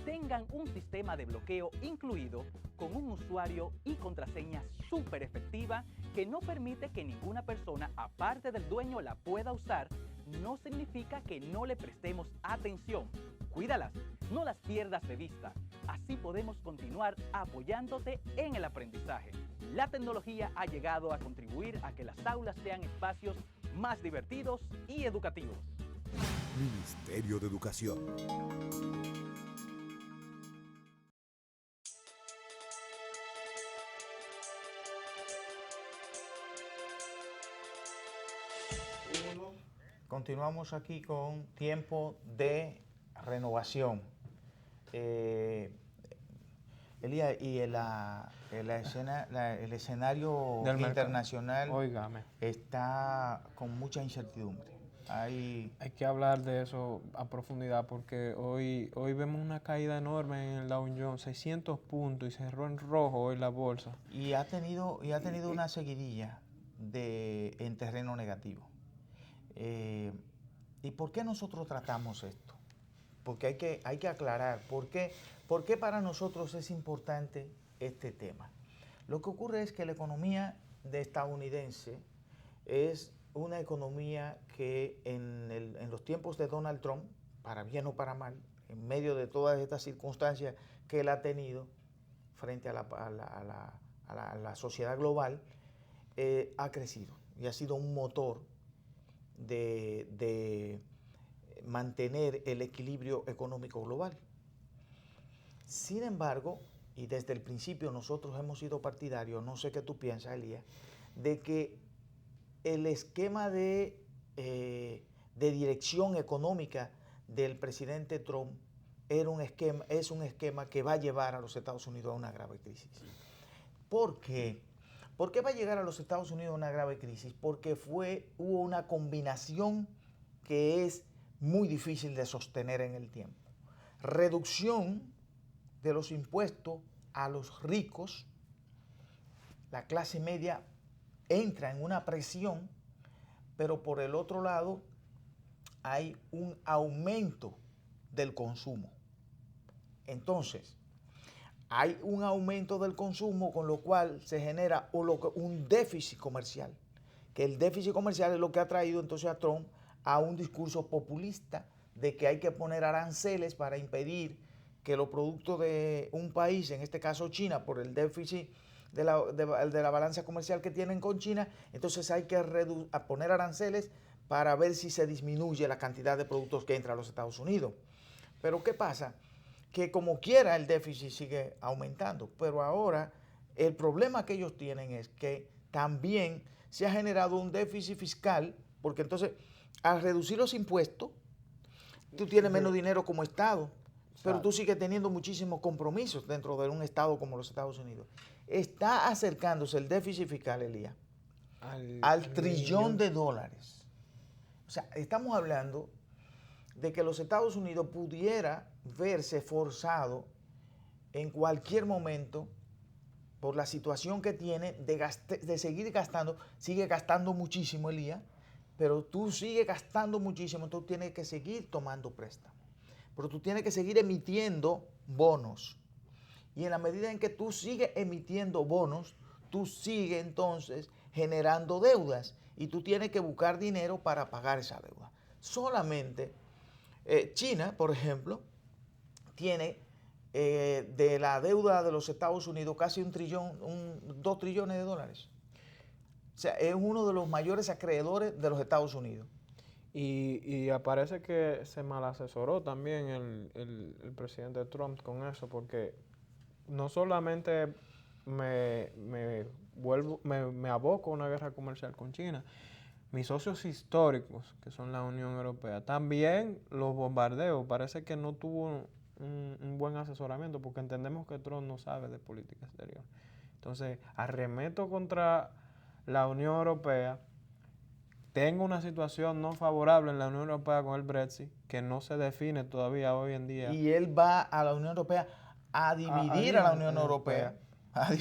tengan un sistema de bloqueo incluido con un usuario y contraseña súper efectiva que no permite que ninguna persona aparte del dueño la pueda usar, no significa que no le prestemos atención. Cuídalas, no las pierdas de vista. Así podemos continuar apoyándote en el aprendizaje. La tecnología ha llegado a contribuir a que las aulas sean espacios más divertidos y educativos. Ministerio de Educación. Continuamos aquí con tiempo de renovación. Elías, y el escenario Del mercado. internacional Óigame. está con mucha incertidumbre. Hay que hablar de eso a profundidad porque hoy vemos una caída enorme en el Dow Jones, 600 puntos y cerró en rojo hoy la bolsa. Y ha tenido una seguidilla en terreno negativo. ¿Y por qué nosotros tratamos esto? Porque hay que aclarar por qué para nosotros es importante este tema. Lo que ocurre es que la economía estadounidense es una economía que en los tiempos de Donald Trump, para bien o para mal, en medio de todas estas circunstancias que él ha tenido frente a la sociedad global, ha crecido y ha sido un motor de mantener el equilibrio económico global. Sin embargo, y desde el principio nosotros hemos sido partidarios, no sé qué tú piensas, Elías, de que el esquema de dirección económica del presidente Trump es un esquema que va a llevar a los Estados Unidos a una grave crisis. ¿Por qué? ¿Por qué va a llegar a los Estados Unidos a una grave crisis? Porque hubo una combinación que es muy difícil de sostener en el tiempo. Reducción de los impuestos a los ricos, la clase media entra en una presión, pero por el otro lado hay un aumento del consumo. Entonces, hay un aumento del consumo, con lo cual se genera un déficit comercial, que el déficit comercial es lo que ha traído entonces a Trump a un discurso populista de que hay que poner aranceles para impedir que los productos de un país, en este caso China, por el déficit de la balanza comercial que tienen con China, entonces hay que poner aranceles para ver si se disminuye la cantidad de productos que entra a los Estados Unidos. Pero ¿qué pasa? Que como quiera el déficit sigue aumentando, pero ahora el problema que ellos tienen es que también se ha generado un déficit fiscal, porque entonces al reducir los impuestos, tú tienes menos dinero como Estado, pero tú sigues teniendo muchísimos compromisos dentro de un Estado como los Estados Unidos. Está acercándose el déficit fiscal, Elías, al trillón de dólares. O sea, estamos hablando de que los Estados Unidos pudiera verse forzado en cualquier momento, por la situación que tiene, de seguir gastando. Sigue gastando muchísimo, Elías, pero tú sigues gastando muchísimo, tú tienes que seguir tomando préstamos. Pero tú tienes que seguir emitiendo bonos. Y en la medida en que tú sigues emitiendo bonos, tú sigues entonces generando deudas. Y tú tienes que buscar dinero para pagar esa deuda. Solamente China, por ejemplo, tiene de la deuda de los Estados Unidos casi 2 trillones de dólares. O sea, es uno de los mayores acreedores de los Estados Unidos. Y parece que se malasesoró también el presidente Trump con eso, porque no solamente me aboco a una guerra comercial con China, mis socios históricos, que son la Unión Europea, también los bombardeos. Parece que no tuvo un buen asesoramiento, porque entendemos que Trump no sabe de política exterior. Entonces, arremeto contra la Unión Europea. Tengo una situación no favorable en la Unión Europea con el Brexit, que no se define todavía hoy en día. Y él va a la Unión Europea a dividir a la Unión Europea.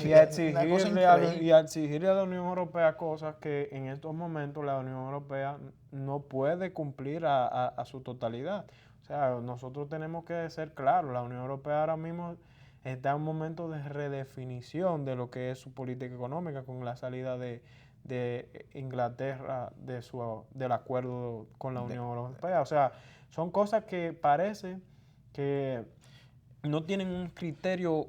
Y a exigirle a la Unión Europea cosas que en estos momentos la Unión Europea no puede cumplir a su totalidad. O sea, nosotros tenemos que ser claros, la Unión Europea ahora mismo está en un momento de redefinición de lo que es su política económica con la salida de Inglaterra del acuerdo con la Unión Europea. O sea, son cosas que parece que no tienen un criterio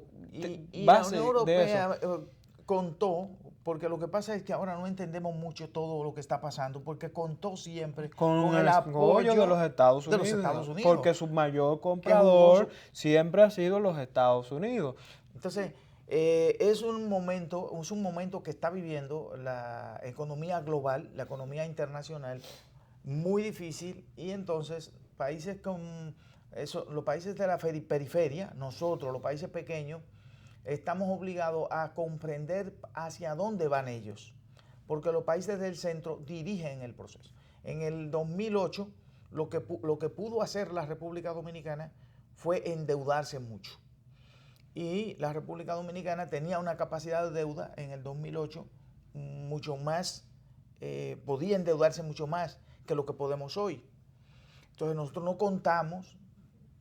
base la Unión Europea de eso. Contó, porque lo que pasa es que ahora no entendemos mucho todo lo que está pasando, porque contó siempre con el apoyo de los Estados Unidos, porque su mayor comprador siempre ha sido los Estados Unidos. Entonces, es un momento que está viviendo la economía global, la economía internacional, muy difícil, y entonces países los países de la periferia, nosotros, los países pequeños, estamos obligados a comprender hacia dónde van ellos, porque los países del centro dirigen el proceso. En el 2008, lo que pudo hacer la República Dominicana fue endeudarse mucho. Y la República Dominicana tenía una capacidad de deuda en el 2008 mucho más, podía endeudarse mucho más que lo que podemos hoy. Entonces nosotros no contamos,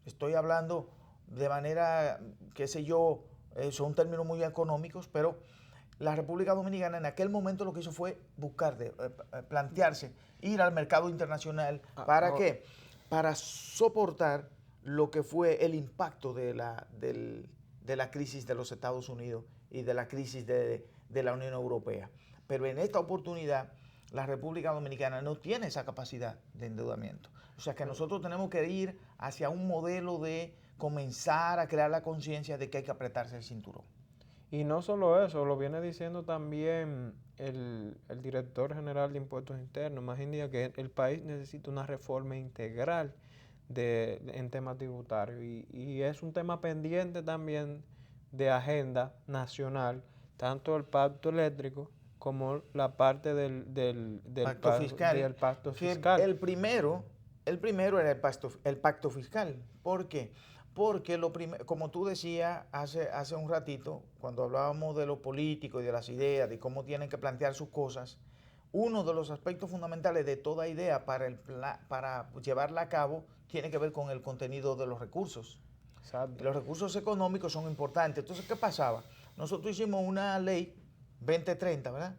estoy hablando de manera, qué sé yo, son términos muy económicos, pero la República Dominicana en aquel momento lo que hizo fue buscar, plantearse, ir al mercado internacional. ¿Para qué? Para soportar lo que fue el impacto de la crisis de los Estados Unidos y de la crisis de la Unión Europea. Pero en esta oportunidad la República Dominicana no tiene esa capacidad de endeudamiento. O sea que nosotros tenemos que ir hacia un modelo de comenzar a crear la conciencia de que hay que apretarse el cinturón. Y no solo eso, lo viene diciendo también el director general de Impuestos Internos, más India, que el país necesita una reforma integral en temas tributarios. Y es un tema pendiente también de agenda nacional, tanto el pacto eléctrico como la parte del pacto fiscal. Del pacto fiscal. El primero era el pacto fiscal. ¿Por qué? Porque como tú decías hace un ratito, cuando hablábamos de lo político y de las ideas, de cómo tienen que plantear sus cosas, uno de los aspectos fundamentales de toda idea para llevarla a cabo tiene que ver con el contenido de los recursos. Exacto. Los recursos económicos son importantes. Entonces, ¿qué pasaba? Nosotros hicimos una ley 2030, ¿verdad?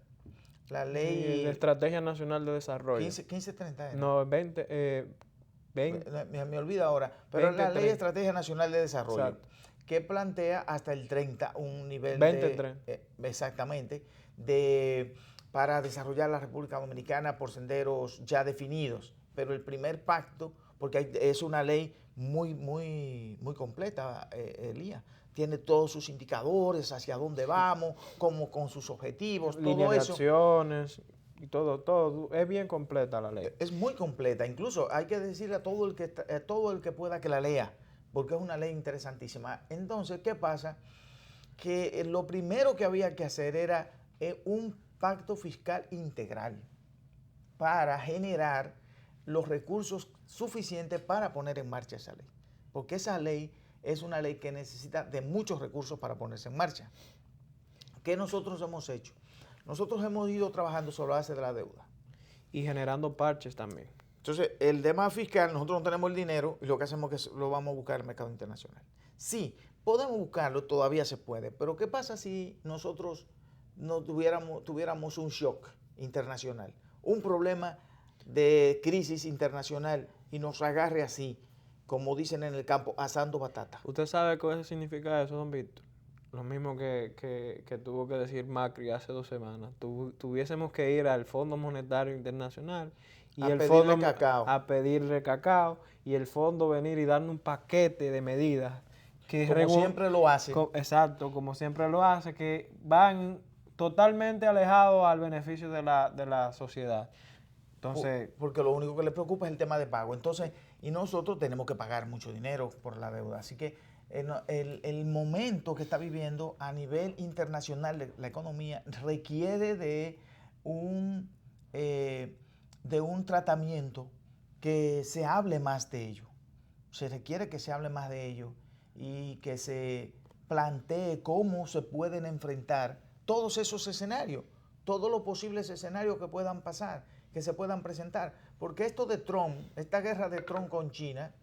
La ley... La Estrategia Nacional de Desarrollo. 1530. No, 20... Me olvida ahora, pero es la Ley de Estrategia Nacional de Desarrollo, exacto, que plantea hasta el 30 un nivel 2030. Exactamente, para desarrollar la República Dominicana por senderos ya definidos. Pero el primer pacto, porque es una ley muy completa, Elías, tiene todos sus indicadores, hacia dónde vamos, cómo con sus objetivos, todo eso. Lineaciones y todo, es bien completa la ley. Es muy completa, incluso hay que decirle a todo el que pueda que la lea, porque es una ley interesantísima. Entonces, ¿qué pasa? Que lo primero que había que hacer era un pacto fiscal integral para generar los recursos suficientes para poner en marcha esa ley, porque esa ley es una ley que necesita de muchos recursos para ponerse en marcha. ¿Qué nosotros hemos hecho? Nosotros hemos ido trabajando sobre la base de la deuda. Y generando parches también. Entonces, el tema fiscal, nosotros no tenemos el dinero y lo que hacemos es que lo vamos a buscar en el mercado internacional. Sí, podemos buscarlo, todavía se puede, pero ¿qué pasa si nosotros no tuviéramos un shock internacional, un problema de crisis internacional y nos agarre así, como dicen en el campo, asando batata? ¿Usted sabe qué significa eso, don Víctor? Lo mismo que tuvo que decir Macri hace 2 semanas. Tuviésemos que ir al Fondo Monetario Internacional y a pedirle cacao y el fondo venir y darnos un paquete de medidas que como siempre lo hace. Exacto, como siempre lo hace, que van totalmente alejados al beneficio de la sociedad. Entonces, porque lo único que le preocupa es el tema de pago. Entonces, y nosotros tenemos que pagar mucho dinero por la deuda. Así que el momento que está viviendo a nivel internacional la economía requiere de un tratamiento que se hable más de ello. Se requiere que se hable más de ello y que se plantee cómo se pueden enfrentar todos esos escenarios, todos los posibles escenarios que puedan pasar, que se puedan presentar. Porque esto de Trump, esta guerra de Trump con China,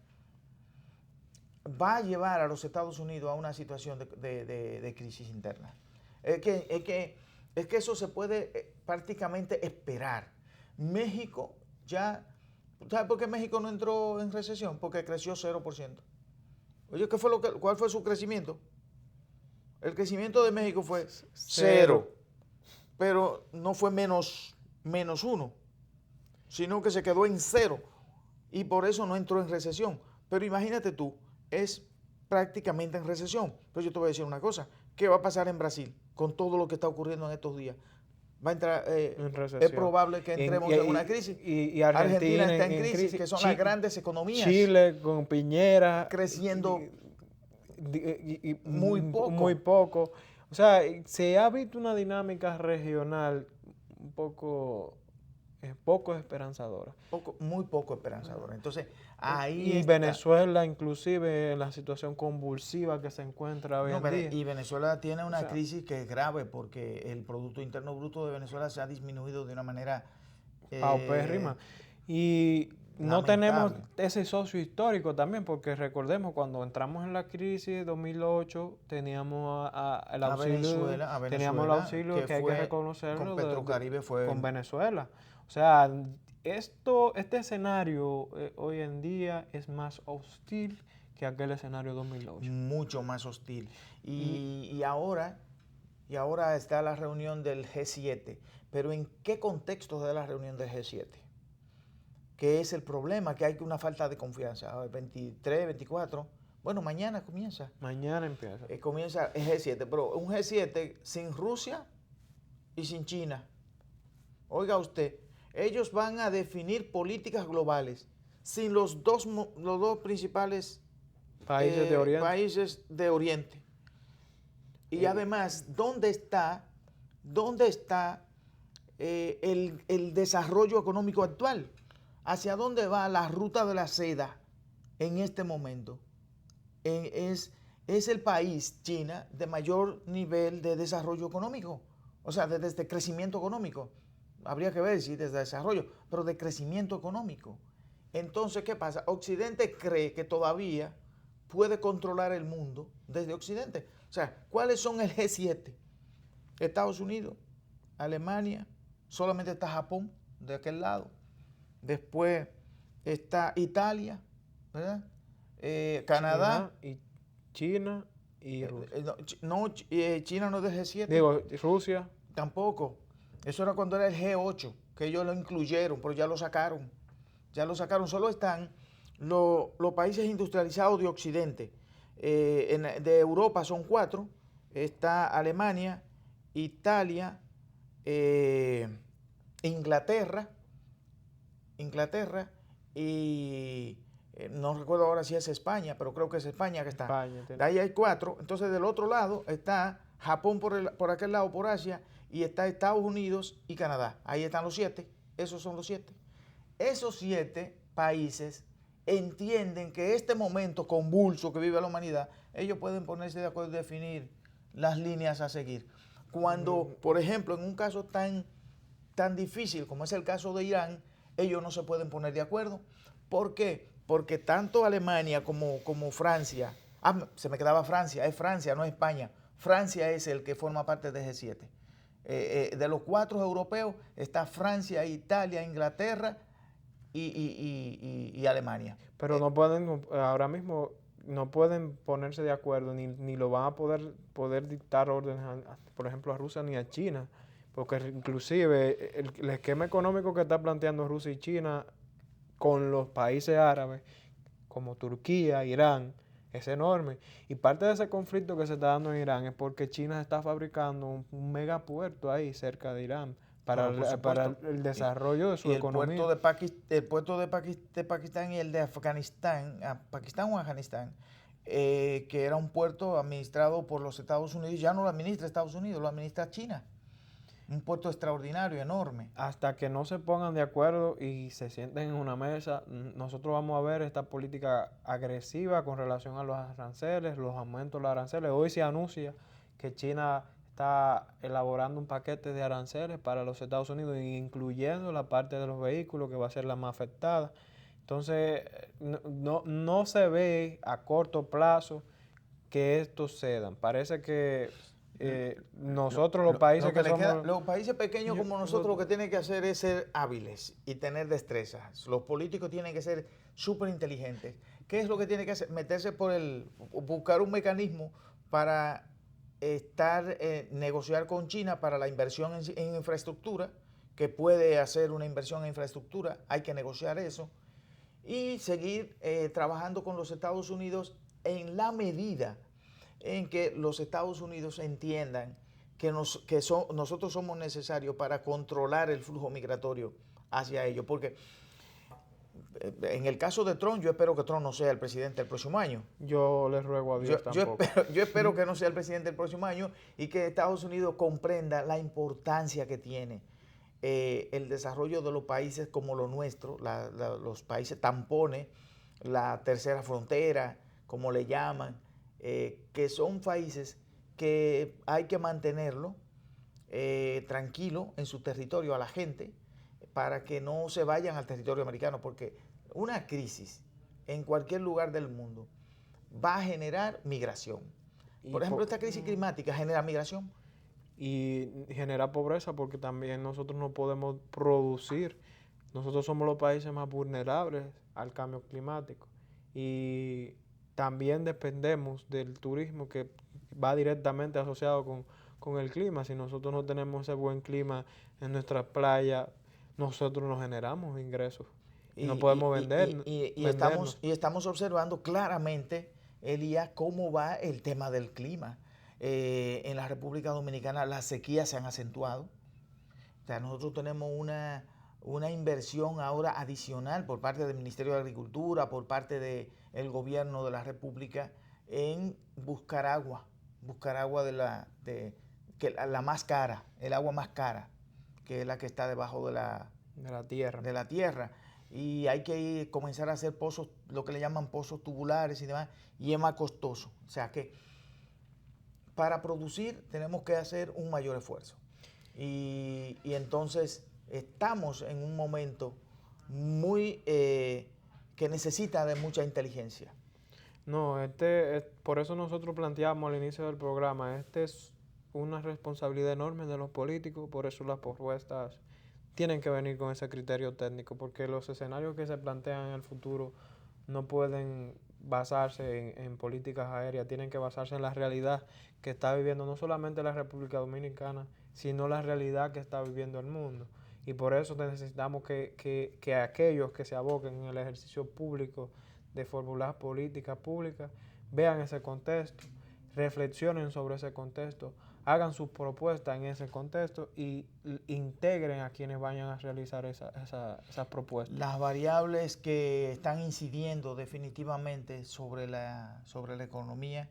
va a llevar a los Estados Unidos a una situación de crisis interna. Es que eso se puede prácticamente esperar. México ya, ¿sabes por qué México no entró en recesión? Porque creció 0%. Oye, ¿cuál fue su crecimiento? El crecimiento de México fue 0, pero no fue menos 1, sino que se quedó en 0 y por eso no entró en recesión. Pero imagínate tú, es prácticamente en recesión. Pero yo te voy a decir una cosa, ¿qué va a pasar en Brasil con todo lo que está ocurriendo en estos días? Va a entrar, en recesión. Es probable que entremos en una crisis. Y Argentina está en crisis, que son las grandes economías. Chile con Piñera. Creciendo Muy poco. Muy poco. O sea, se ha visto una dinámica regional un poco esperanzadora. Muy poco esperanzadora. Entonces, ahí Y está. Venezuela, inclusive, en la situación convulsiva que se encuentra hoy en día. Y Venezuela tiene una O sea, crisis que es grave porque el Producto Interno Bruto de Venezuela se ha disminuido de una manera paupérrima. Y no lamentable. tenemos ese socio histórico también, porque recordemos, cuando entramos en la crisis de 2008, teníamos el auxilio, teníamos el auxilio que hay que reconocerlo con Petrocaribe con Venezuela. O sea, este escenario hoy en día es más hostil que aquel escenario 2008. mucho más hostil. Y ahora está la reunión del G7. Pero ¿en qué contexto de la reunión del G7? ¿Qué es el problema? Que hay una falta de confianza. 23, 24. Bueno, mañana comienza. Mañana empieza. Comienza el G7, pero un G7 sin Rusia y sin China. Oiga usted, ellos van a definir políticas globales sin los dos principales Países de Oriente. Y además, ¿dónde está el desarrollo económico actual? ¿Hacia dónde va la ruta de la seda en este momento? Es el país, China, de mayor nivel de desarrollo económico. O sea, desde crecimiento económico. Habría que ver si desde desarrollo, pero de crecimiento económico. Entonces, ¿qué pasa? Occidente cree que todavía puede controlar el mundo desde Occidente. O sea, ¿cuáles son el G7? Estados Unidos, Alemania, solamente está Japón de aquel lado. Después está Italia, ¿verdad? Canadá. China y Rusia. China no es del G7. Digo, Rusia. Tampoco. Eso era cuando era el G8, que ellos lo incluyeron, pero ya lo sacaron. Solo están los países industrializados de Occidente. De Europa son 4. Está Alemania, Italia, Inglaterra y no recuerdo ahora si es España, pero creo que es España que está. De ahí hay 4. Entonces del otro lado está Japón por aquel lado, por Asia, y está Estados Unidos y Canadá. Ahí están los 7. Esos son los 7. Esos 7 países entienden que este momento convulso que vive la humanidad, ellos pueden ponerse de acuerdo y definir las líneas a seguir. Cuando, por ejemplo, en un caso tan difícil como es el caso de Irán, ellos no se pueden poner de acuerdo. ¿Por qué? Porque tanto Alemania como Francia, se me quedaba Francia, es Francia, no es España. Francia es el que forma parte de G7. De los 4 europeos está Francia, Italia, Inglaterra y Alemania. Pero no pueden, ahora mismo, no pueden ponerse de acuerdo, ni lo van a poder dictar órdenes, por ejemplo, a Rusia ni a China. Porque inclusive el esquema económico que está planteando Rusia y China con los países árabes, como Turquía, Irán, es enorme. Y parte de ese conflicto que se está dando en Irán es porque China está fabricando un megapuerto ahí cerca de Irán para el desarrollo de su economía. El puerto de Pakistán y el de Afganistán, Pakistán o Afganistán, que era un puerto administrado por los Estados Unidos, ya no lo administra Estados Unidos, lo administra China. Un puerto extraordinario, enorme. Hasta que no se pongan de acuerdo y se sienten en una mesa, nosotros vamos a ver esta política agresiva con relación a los aranceles, los aumentos de los aranceles. Hoy se anuncia que China está elaborando un paquete de aranceles para los Estados Unidos, incluyendo la parte de los vehículos, que va a ser la más afectada. Entonces, no se ve a corto plazo que estos cedan. Parece que nosotros los países los países pequeños como nosotros lo que tienen que hacer es ser hábiles y tener destrezas. Los políticos tienen que ser súper inteligentes. ¿Qué es lo que tienen que hacer? Meterse buscar un mecanismo para negociar con China para la inversión en infraestructura, que puede hacer una inversión en infraestructura, hay que negociar eso, y seguir trabajando con los Estados Unidos en la medida en que los Estados Unidos entiendan que nosotros somos necesarios para controlar el flujo migratorio hacia ellos. Porque En el caso de Trump, yo espero que Trump no sea el presidente el próximo año. Yo les ruego a Dios tampoco. Yo espero que no sea el presidente el próximo año y que Estados Unidos comprenda la importancia que tiene el desarrollo de los países como lo nuestro, los países tampones, la tercera frontera, como le llaman, que son países que hay que mantenerlo tranquilo en su territorio a la gente para que no se vayan al territorio americano, porque una crisis en cualquier lugar del mundo va a generar migración. Por ejemplo, esta crisis climática genera migración. Y genera pobreza porque también nosotros no podemos producir. Nosotros somos los países más vulnerables al cambio climático. Y también dependemos del turismo que va directamente asociado con el clima. Si nosotros no tenemos ese buen clima en nuestra playa, nosotros no generamos ingresos. Y no podemos vender. Y estamos observando claramente, Elías, cómo va el tema del clima. En la República Dominicana las sequías se han acentuado. O sea, nosotros tenemos una inversión ahora adicional por parte del Ministerio de Agricultura, por parte del gobierno de la República, en buscar agua que la más cara, el agua más cara, que es la que está debajo de la tierra. Y hay que comenzar a hacer pozos, lo que le llaman pozos tubulares y demás, y es más costoso. O sea que para producir tenemos que hacer un mayor esfuerzo. Y entonces estamos en un momento muy que necesita de mucha inteligencia. No, por eso nosotros planteamos al inicio del programa, es una responsabilidad enorme de los políticos, por eso las propuestas tienen que venir con ese criterio técnico, porque los escenarios que se plantean en el futuro no pueden basarse en políticas aéreas, tienen que basarse en la realidad que está viviendo no solamente la República Dominicana, sino la realidad que está viviendo el mundo. Y por eso necesitamos que aquellos que se aboquen en el ejercicio público de formular políticas públicas vean ese contexto, reflexionen sobre ese contexto, hagan sus propuestas en ese contexto y integren a quienes vayan a realizar esas propuestas. Las variables que están incidiendo definitivamente sobre la economía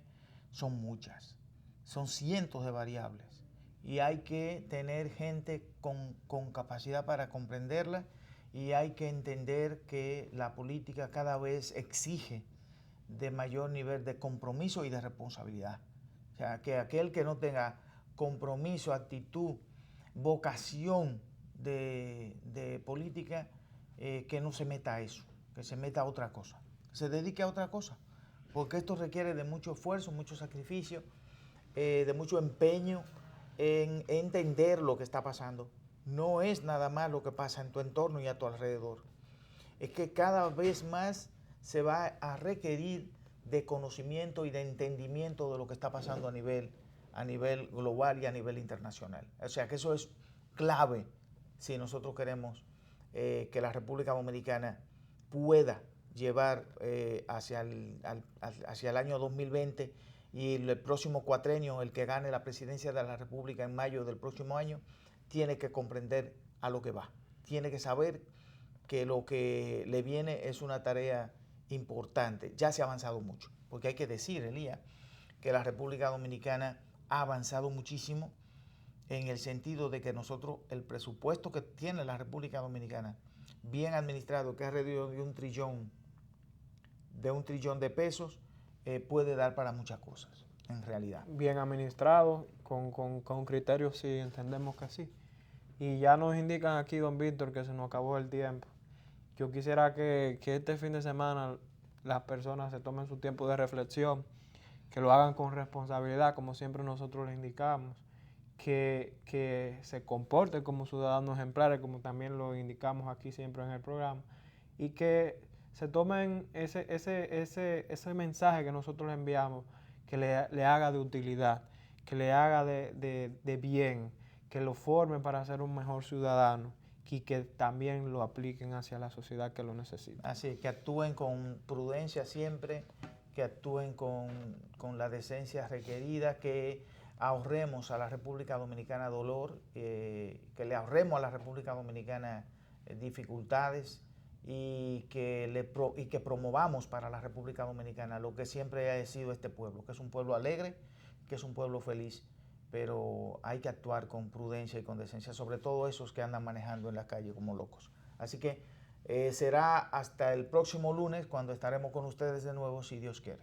son muchas, son cientos de variables y hay que tener gente con capacidad para comprenderla y hay que entender que la política cada vez exige de mayor nivel de compromiso y de responsabilidad. O sea, que aquel que no tenga compromiso, actitud, vocación de política, que no se meta a eso, que se meta a otra cosa, que se dedique a otra cosa, porque esto requiere de mucho esfuerzo, mucho sacrificio, de mucho empeño en entender lo que está pasando. No es nada más lo que pasa en tu entorno y a tu alrededor. Es que cada vez más se va a requerir de conocimiento y de entendimiento de lo que está pasando a nivel global y a nivel internacional. O sea que eso es clave si nosotros queremos que la República Dominicana pueda llevar hacia el año 2020 y el próximo cuatrenio, el que gane la presidencia de la República en mayo del próximo año, tiene que comprender a lo que va. Tiene que saber que lo que le viene es una tarea importante. Ya se ha avanzado mucho, porque hay que decir, Elías, que la República Dominicana ha avanzado muchísimo en el sentido de que nosotros, el presupuesto que tiene la República Dominicana, bien administrado, que es alrededor de un trillón de pesos, puede dar para muchas cosas, en realidad. Bien administrado, con criterios, sí, entendemos que sí. Y ya nos indican aquí, don Víctor, que se nos acabó el tiempo. Yo quisiera que este fin de semana las personas se tomen su tiempo de reflexión, que lo hagan con responsabilidad, como siempre nosotros les indicamos, que se comporten como ciudadanos ejemplares, como también lo indicamos aquí siempre en el programa, y que se tomen ese mensaje que nosotros les enviamos, que le haga de utilidad, que le haga de bien, que lo formen para ser un mejor ciudadano y que también lo apliquen hacia la sociedad que lo necesita. Así, que actúen con prudencia siempre, que actúen con la decencia requerida, que ahorremos a la República Dominicana dolor, que le ahorremos a la República Dominicana dificultades y que promovamos para la República Dominicana lo que siempre ha sido este pueblo, que es un pueblo alegre, que es un pueblo feliz, pero hay que actuar con prudencia y con decencia, sobre todo esos que andan manejando en la calle como locos. Así que será hasta el próximo lunes cuando estaremos con ustedes de nuevo, si Dios quiere.